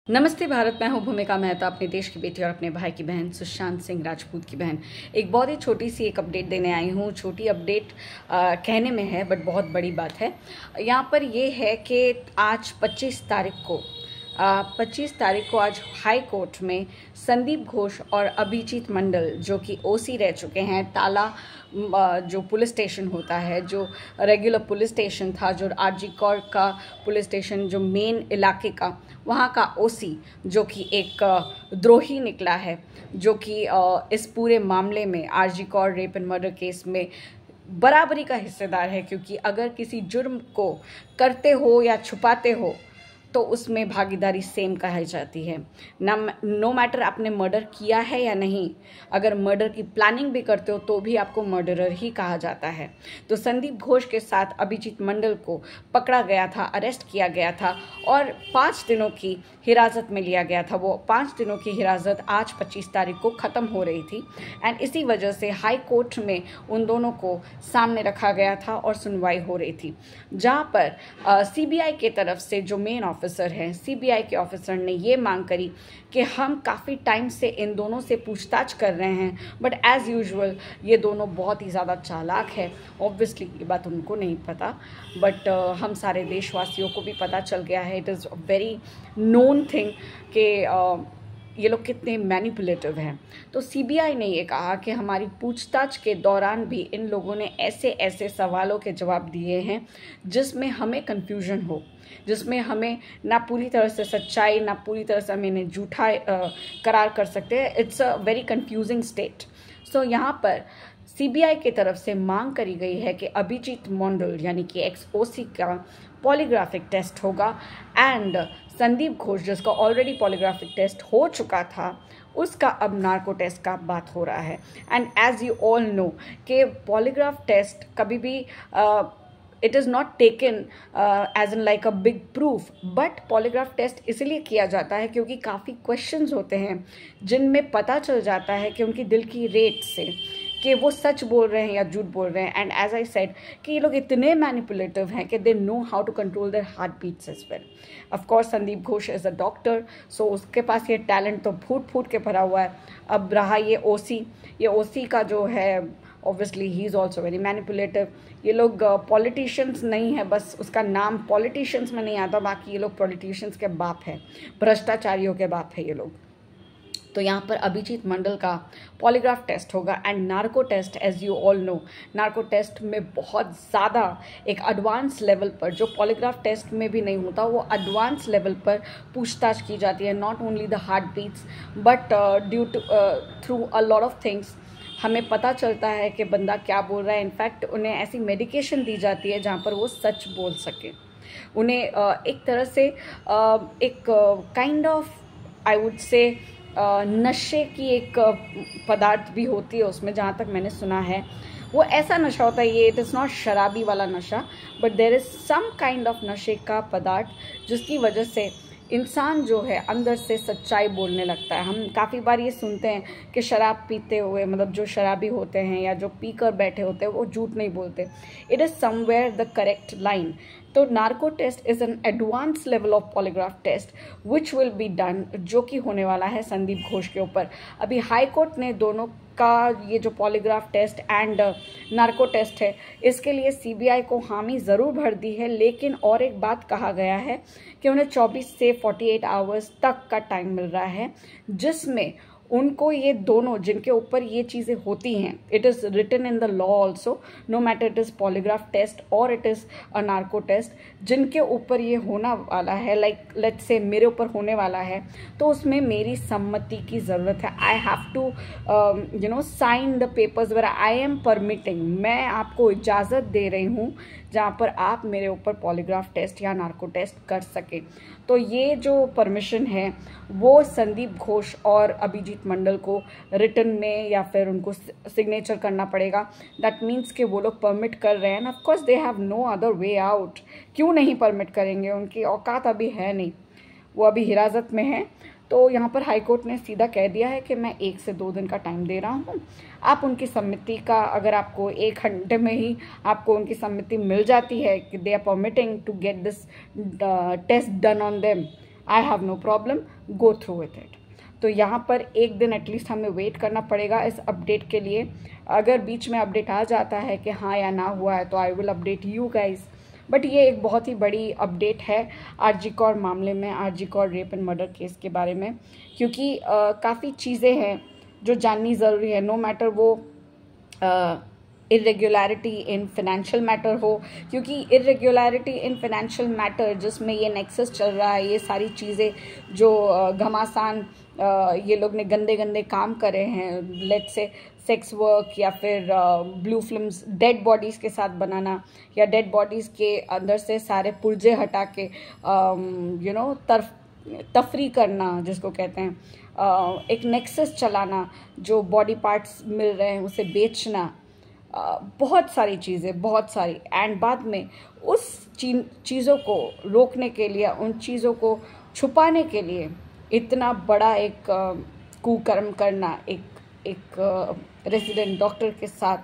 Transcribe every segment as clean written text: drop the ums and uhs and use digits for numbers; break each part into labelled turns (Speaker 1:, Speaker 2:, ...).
Speaker 1: नमस्ते भारत। मैं हूं भूमिका मेहता, अपने देश की बेटी और अपने भाई की बहन सुशांत सिंह राजपूत की बहन। एक बहुत ही छोटी सी एक अपडेट देने आई हूं। छोटी अपडेट कहने में है बट बहुत बड़ी बात है। यहाँ पर ये है कि आज 25 तारीख को आज हाई कोर्ट में संदीप घोष और अभिजीत मंडल, जो कि ओसी रह चुके हैं, ताला जो पुलिस स्टेशन होता है, जो रेगुलर पुलिस स्टेशन था, जो आरजी कौर का पुलिस स्टेशन, जो मेन इलाके का, वहाँ का ओसी, जो कि एक द्रोही निकला है, जो कि इस पूरे मामले में RG Kar rape and murder case में बराबरी का हिस्सेदार है। क्योंकि अगर किसी जुर्म को करते हो या छुपाते हो तो उसमें भागीदारी सेम कही जाती है। नो मैटर आपने मर्डर किया है या नहीं, अगर मर्डर की प्लानिंग भी करते हो तो भी आपको मर्डरर ही कहा जाता है। तो संदीप घोष के साथ अभिजीत मंडल को पकड़ा गया था, अरेस्ट किया गया था और 5 दिनों की हिरासत में लिया गया था। वो 5 दिनों की हिरासत आज 25 तारीख को ख़त्म हो रही थी एंड इसी वजह से हाई कोर्ट में उन दोनों को सामने रखा गया था और सुनवाई हो रही थी, जहाँ पर सीबीआई के तरफ से जो मेन ऑफिसर हैं, सीबीआई के ऑफिसर ने ये मांग करी कि हम काफ़ी टाइम से इन दोनों से पूछताछ कर रहे हैं, बट एज़ यूजुअल ये दोनों बहुत ही ज़्यादा चालाक है। ऑब्वियसली ये बात उनको नहीं पता, बट हम सारे देशवासियों को भी पता चल गया है। It is a very known thing कि ये लोग कितने मैनिपुलेटिव हैं। तो सीबीआई ने ये कहा कि हमारी पूछताछ के दौरान भी इन लोगों ने ऐसे ऐसे सवालों के जवाब दिए हैं जिसमें हमें कन्फ्यूजन हो, जिसमें हमें ना पूरी तरह से सच्चाई ना पूरी तरह से हम इन्हें झूठा करार कर सकते हैं। It's a very confusing state. So यहाँ पर सीबीआई की तरफ से मांग करी गई है कि अभिजीत मंडल यानी कि एक्स-ओसी का पॉलीग्राफिक टेस्ट होगा एंड संदीप घोष, जिसका ऑलरेडी पॉलीग्राफिक टेस्ट हो चुका था, उसका अब नार्को टेस्ट का बात हो रहा है। And as you all know कि पॉलीग्राफ टेस्ट कभी भी it is not taken as an like a big proof, but polygraph test इसलिए किया जाता है क्योंकि काफ़ी क्वेश्चंस होते हैं जिनमें पता चल जाता है कि उनकी दिल की रेट से कि वो सच बोल रहे हैं या झूठ बोल रहे हैं। एंड एज आई सेड कि ये लोग इतने मैनिपुलेटिव हैं कि they know how to control their heart beats as well. Of course Sandip Ghosh is a doctor, so उसके पास ये टैलेंट तो फूट फूट के भरा हुआ है। अब रहा ये ओसी का जो है, obviously he is also very manipulative. ये लोग पॉलिटिशियंस नहीं है, बस उसका नाम पॉलिटिशियंस में नहीं आता, बाकी ये लोग पॉलिटिशियंस के बाप है, भ्रष्टाचारियों के बाप है ये लोग। तो यहाँ पर अभिजीत मंडल का पॉलीग्राफ टेस्ट होगा and narco test, as you all know, narco test में बहुत ज़्यादा एक एडवांस लेवल पर, जो पॉलीग्राफ टेस्ट में भी नहीं होता, वो एडवांस लेवल पर पूछताछ की जाती है। Not only the heart beats but due to through a lot of things हमें पता चलता है कि बंदा क्या बोल रहा है। इनफैक्ट उन्हें ऐसी मेडिकेशन दी जाती है जहाँ पर वो सच बोल सके। उन्हें एक तरह से एक kind of I would say नशे की एक पदार्थ भी होती है उसमें, जहाँ तक मैंने सुना है। वो ऐसा नशा होता है, ये इट इज़ नॉट शराबी वाला नशा, but there is some kind of नशे का पदार्थ जिसकी वजह से इंसान जो है अंदर से सच्चाई बोलने लगता है। हम काफ़ी बार ये सुनते हैं कि शराब पीते हुए, मतलब जो शराबी होते हैं या जो पीकर बैठे होते हैं, वो झूठ नहीं बोलते। It is somewhere the correct line. तो narco test is an advance level of polygraph test which will be done, जो कि होने वाला है संदीप घोष के ऊपर। अभी हाई कोर्ट ने दोनों का ये जो polygraph test and narco test है, इसके लिए सीबीआई को हामी ज़रूर भर दी है, लेकिन और एक बात कहा गया है कि उन्हें 24 से 48 आवर्स तक का टाइम मिल रहा है, जिसमें उनको ये दोनों जिनके ऊपर ये चीज़ें होती हैं, it is written in the law also, no matter it is polygraph test और it is a narco test, जिनके ऊपर ये होना वाला है, लाइक लेट्स से मेरे ऊपर होने वाला है, तो उसमें मेरी सम्मति की ज़रूरत है। I have to sign the papers where I am permitting, मैं आपको इजाज़त दे रही हूँ जहाँ पर आप मेरे ऊपर पॉलीग्राफ टेस्ट या नार्को टेस्ट कर सकें। तो ये जो परमिशन है वो संदीप घोष और अभिजीत मंडल को रिटन में या फिर उनको सिग्नेचर करना पड़ेगा। दैट मीन्स कि वो लोग परमिट कर रहे हैं। Of course they have no other way out. क्यों नहीं परमिट करेंगे, उनकी औकात अभी है नहीं, वो अभी हिरासत में है। तो यहाँ पर हाई कोर्ट ने सीधा कह दिया है कि मैं 1 से 2 दिन का टाइम दे रहा हूँ। आप उनकी सम्मति का, अगर आपको 1 घंटे में ही आपको उनकी सम्मति मिल जाती है कि they are permitting to get this test done on them, I have no problem, go through with it. तो यहाँ पर एक दिन एटलीस्ट हमें वेट करना पड़ेगा इस अपडेट के लिए। अगर बीच में अपडेट आ जाता है कि हाँ या ना हुआ है तो I will update you guys. But ये एक बहुत ही बड़ी अपडेट है आरजी कौर मामले में, RG Kar rape and murder case के बारे में, क्योंकि काफ़ी चीज़ें हैं जो जाननी ज़रूरी है। नो मैटर वो इरेगुलरिटी इन फिनेंशियल मैटर हो, क्योंकि इरेगुलरिटी इन फिनेंशियल मैटर जिसमें ये नेक्सस चल रहा है, ये सारी चीज़ें जो घमासान ये लोग ने गंदे गंदे काम करे हैं, लेट्स से सेक्स वर्क या फिर ब्लू फिल्म्स डेड बॉडीज़ के साथ बनाना, या डेड बॉडीज़ के अंदर से सारे पुर्जे हटा के तफरी करना जिसको कहते हैं, एक नेक्सस चलाना, जो बॉडी पार्ट्स मिल रहे हैं उसे बेचना, बहुत सारी चीज़ें, बहुत सारी। एंड बाद में उस चीज़ों को रोकने के लिए, उन चीज़ों को छुपाने के लिए इतना बड़ा एक कुकर्म करना, एक रेजिडेंट डॉक्टर के साथ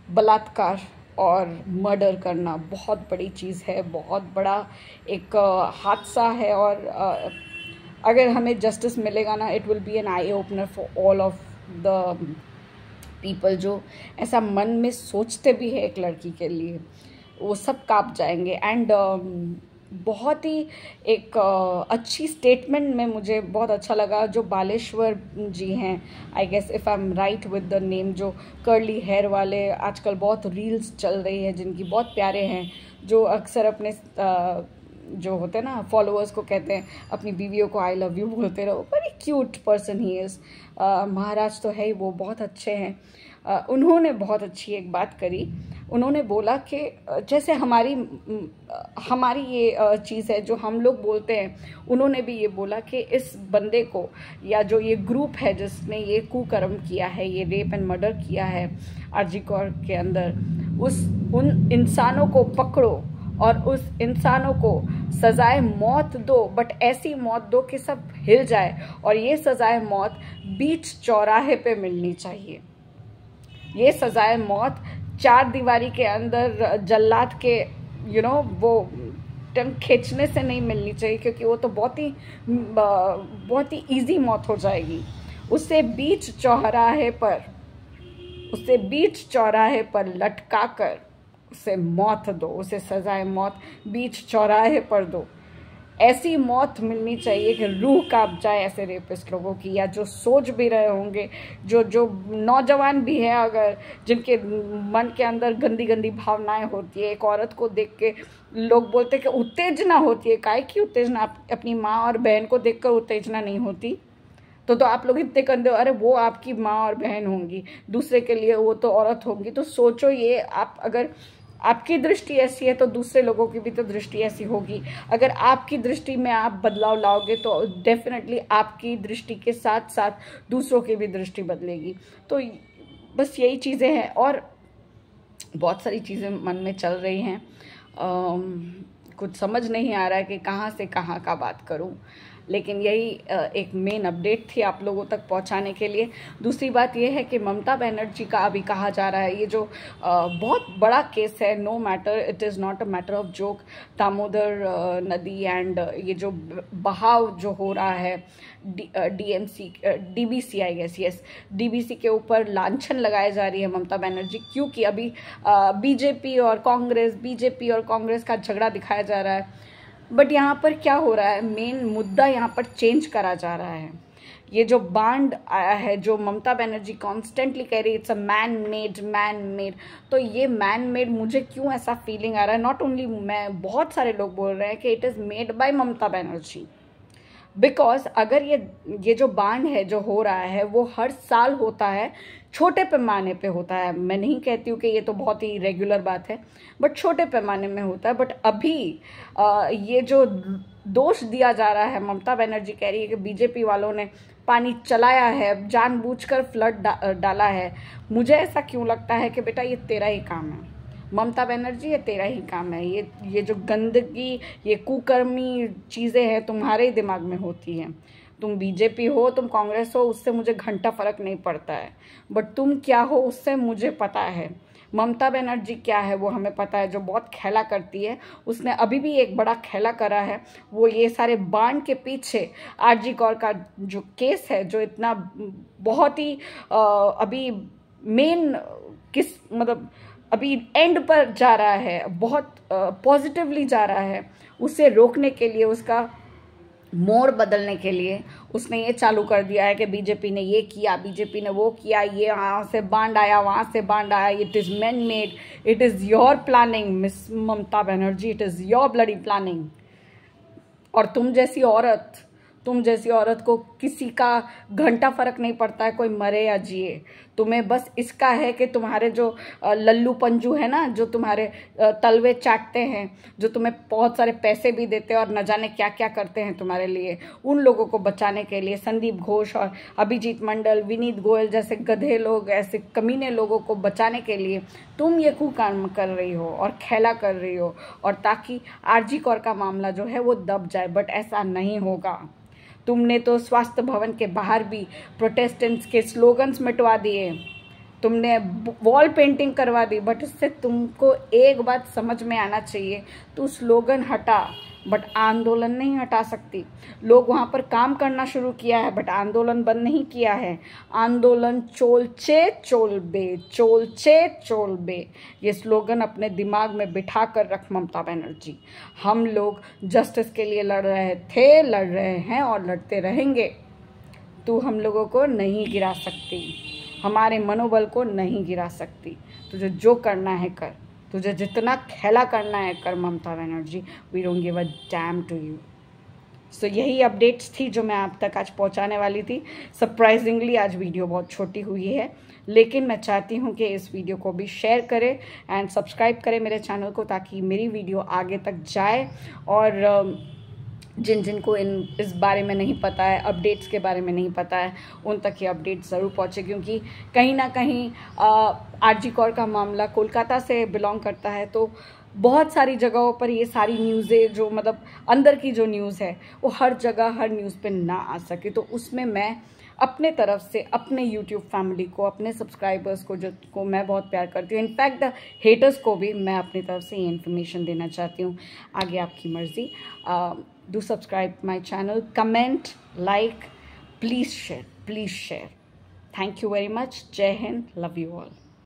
Speaker 1: बलात्कार और मर्डर करना बहुत बड़ी चीज़ है, बहुत बड़ा एक हादसा है। और अगर हमें जस्टिस मिलेगा ना, it will be an eye opener for all of the people जो ऐसा मन में सोचते भी है एक लड़की के लिए, वो सब काँप जाएंगे। एंड बहुत ही एक अच्छी स्टेटमेंट में मुझे बहुत अच्छा लगा जो बालेश्वर जी हैं, I guess if I am right with the name, जो कर्ली हेयर वाले आजकल बहुत रील्स चल रही है जिनकी बहुत प्यारे हैं, जो अक्सर अपने जो होते हैं ना फॉलोअर्स को कहते हैं अपनी बीवियों को आई लव यू बोलते रहो। बड़ी क्यूट पर्सन ही इज़, महाराज तो है ही वो, बहुत अच्छे हैं। उन्होंने बहुत अच्छी एक बात करी, उन्होंने बोला कि जैसे हमारी ये चीज़ है जो हम लोग बोलते हैं, उन्होंने भी ये बोला कि इस बंदे को या जो ये ग्रुप है जिसने ये कुकर्म किया है, ये रेप एंड मर्डर किया है आरजी कौर के अंदर, उन इंसानों को पकड़ो और उस इंसानों को सजाए मौत दो, बट ऐसी मौत दो कि सब हिल जाए। और ये सजाए मौत बीच चौराहे पे मिलनी चाहिए। ये सजाए मौत चार दीवारी के अंदर जल्लाद के वो टंग खींचने से नहीं मिलनी चाहिए, क्योंकि वो तो बहुत ही ईजी मौत हो जाएगी। उसे बीच चौराहे पर लटका कर उसे मौत दो, उसे सजाए मौत बीच चौराहे पर दो। ऐसी मौत मिलनी चाहिए कि रूह कांप जाए ऐसे रेपिस्ट लोगों की, या जो सोच भी रहे होंगे, जो नौजवान भी हैं अगर, जिनके मन के अंदर गंदी गंदी भावनाएं होती है। एक औरत को देख के लोग बोलते कि उत्तेजना होती है, काहे की उत्तेजना? अपनी माँ और बहन को देखकर उत्तेजना नहीं होती? तो आप लोग इतने गंदे, अरे वो आपकी माँ और बहन होंगी, दूसरे के लिए वो तो औरत होंगी। तो सोचो, ये आप अगर आपकी दृष्टि ऐसी है तो दूसरे लोगों की भी तो दृष्टि ऐसी होगी। अगर आपकी दृष्टि में आप बदलाव लाओगे तो डेफिनेटली आपकी दृष्टि के साथ साथ दूसरों की भी दृष्टि बदलेगी। तो बस यही चीज़ें हैं, और बहुत सारी चीज़ें मन में चल रही हैं। कुछ समझ नहीं आ रहा है कि कहाँ से कहाँ का बात करूँ, लेकिन यही एक मेन अपडेट थी आप लोगों तक पहुंचाने के लिए। दूसरी बात यह है कि ममता बनर्जी का अभी कहा जा रहा है, ये जो बहुत बड़ा केस है, no matter, it is not a matter of joke. Damodar नदी एंड ये जो बहाव जो हो रहा है DVC, I guess, yes, DVC के ऊपर लांछन लगाई जा रही है ममता बनर्जी, क्योंकि अभी बीजेपी और कांग्रेस का झगड़ा दिखाया जा रहा है। बट यहाँ पर क्या हो रहा है, मेन मुद्दा यहाँ पर चेंज करा जा रहा है। ये जो बांड आया है, जो ममता बनर्जी कॉन्स्टेंटली कह रही है इट्स अ मैन मेड, तो ये मैन मेड मुझे क्यों ऐसा फीलिंग आ रहा है, नॉट ओनली मैं, बहुत सारे लोग बोल रहे हैं कि it is made by Mamata Banerjee. Because अगर ये जो बांड है जो हो रहा है वो हर साल होता है, छोटे पैमाने पे होता है। मैं नहीं कहती हूँ कि ये तो बहुत ही रेगुलर बात है, बट छोटे पैमाने में होता है। बट अभी ये जो दोष दिया जा रहा है, ममता बनर्जी कह रही है कि बीजेपी वालों ने पानी चलाया है, जानबूझकर फ्लड डाला है। मुझे ऐसा क्यों लगता है कि बेटा ये तेरा ही काम है ममता बनर्जी, ये तेरा ही काम है। ये जो गंदगी, ये कुकर्मी चीज़ें हैं तुम्हारे ही दिमाग में होती हैं। तुम बीजेपी हो, तुम कांग्रेस हो, उससे मुझे घंटा फर्क नहीं पड़ता है, बट तुम क्या हो उससे मुझे पता है। ममता बनर्जी क्या है वो हमें पता है, जो बहुत खेला करती है। उसने अभी भी एक बड़ा खेला करा है, वो ये सारे बांड के पीछे आरजी कौर का जो केस है, जो इतना बहुत ही अभी मेन किस मतलब अभी एंड पर जा रहा है, बहुत पॉजिटिवली जा रहा है, उसे रोकने के लिए, उसका मोड़ बदलने के लिए उसने ये चालू कर दिया है कि बीजेपी ने ये किया, बीजेपी ने वो किया, ये यहाँ से बांड आया, वहाँ से बांड आया, it is man made, it is your planning miss Mamata Banerjee, it is your bloody planning. और तुम जैसी औरत को किसी का घंटा फर्क नहीं पड़ता है, कोई मरे या जिए। तुम्हें बस इसका है कि तुम्हारे जो लल्लू पंजू है ना, जो तुम्हारे तलवे चाटते हैं, जो तुम्हें बहुत सारे पैसे भी देते हैं और न जाने क्या क्या करते हैं तुम्हारे लिए, उन लोगों को बचाने के लिए संदीप घोष और अभिजीत मंडल, विनीत गोयल जैसे गधे लोग, ऐसे कमीने लोगों को बचाने के लिए तुम ये कुकाम कर रही हो और खेला कर रही हो, और ताकि आरजी कौर का मामला जो है वो दब जाए। बट ऐसा नहीं होगा। तुमने तो स्वास्थ्य भवन के बाहर भी प्रोटेस्टेंट्स के स्लोगन्स मिटवा दिए, तुमने वॉल पेंटिंग करवा दी। बट इससे तुमको एक बात समझ में आना चाहिए, तू स्लोगन हटा बट आंदोलन नहीं हटा सकती। लोग वहाँ पर काम करना शुरू किया है बट आंदोलन बंद नहीं किया है। आंदोलन चोलचे चोलबे, चोलचे चोलबे, ये स्लोगन अपने दिमाग में बिठा कर रख ममता बनर्जी। हम लोग जस्टिस के लिए लड़ रहे थे, लड़ रहे हैं और लड़ते रहेंगे। तू हम लोगों को नहीं गिरा सकती, हमारे मनोबल को नहीं गिरा सकती। तुझे जो करना है कर, तुझे जितना खेला करना है कर Mamata Banerjee, we don't give a damn to you. So यही अपडेट्स थी जो मैं आप तक आज पहुंचाने वाली थी। सरप्राइजिंगली आज वीडियो बहुत छोटी हुई है, लेकिन मैं चाहती हूं कि इस वीडियो को भी शेयर करें एंड सब्सक्राइब करें मेरे चैनल को, ताकि मेरी वीडियो आगे तक जाए और जिन को इस बारे में नहीं पता है, अपडेट्स के बारे में नहीं पता है, उन तक ये अपडेट ज़रूर पहुँचे। क्योंकि कहीं ना कहीं आरजी कौर का मामला कोलकाता से बिलोंग करता है, तो बहुत सारी जगहों पर ये सारी न्यूज़ें जो मतलब अंदर की जो न्यूज़ है वो हर जगह हर न्यूज़ पे ना आ सके, तो उसमें मैं अपने तरफ से अपने यूट्यूब फैमिली को, अपने सब्सक्राइबर्स को, जो को मैं बहुत प्यार करती हूँ, इनफैक्ट द हेटर्स को भी मैं अपनी तरफ से ये इन्फॉर्मेशन देना चाहती हूँ। आगे आपकी मर्ज़ी। Do subscribe my channel, comment, like, please share, please share. Thank you very much. जय हिंद, लव यू ऑल।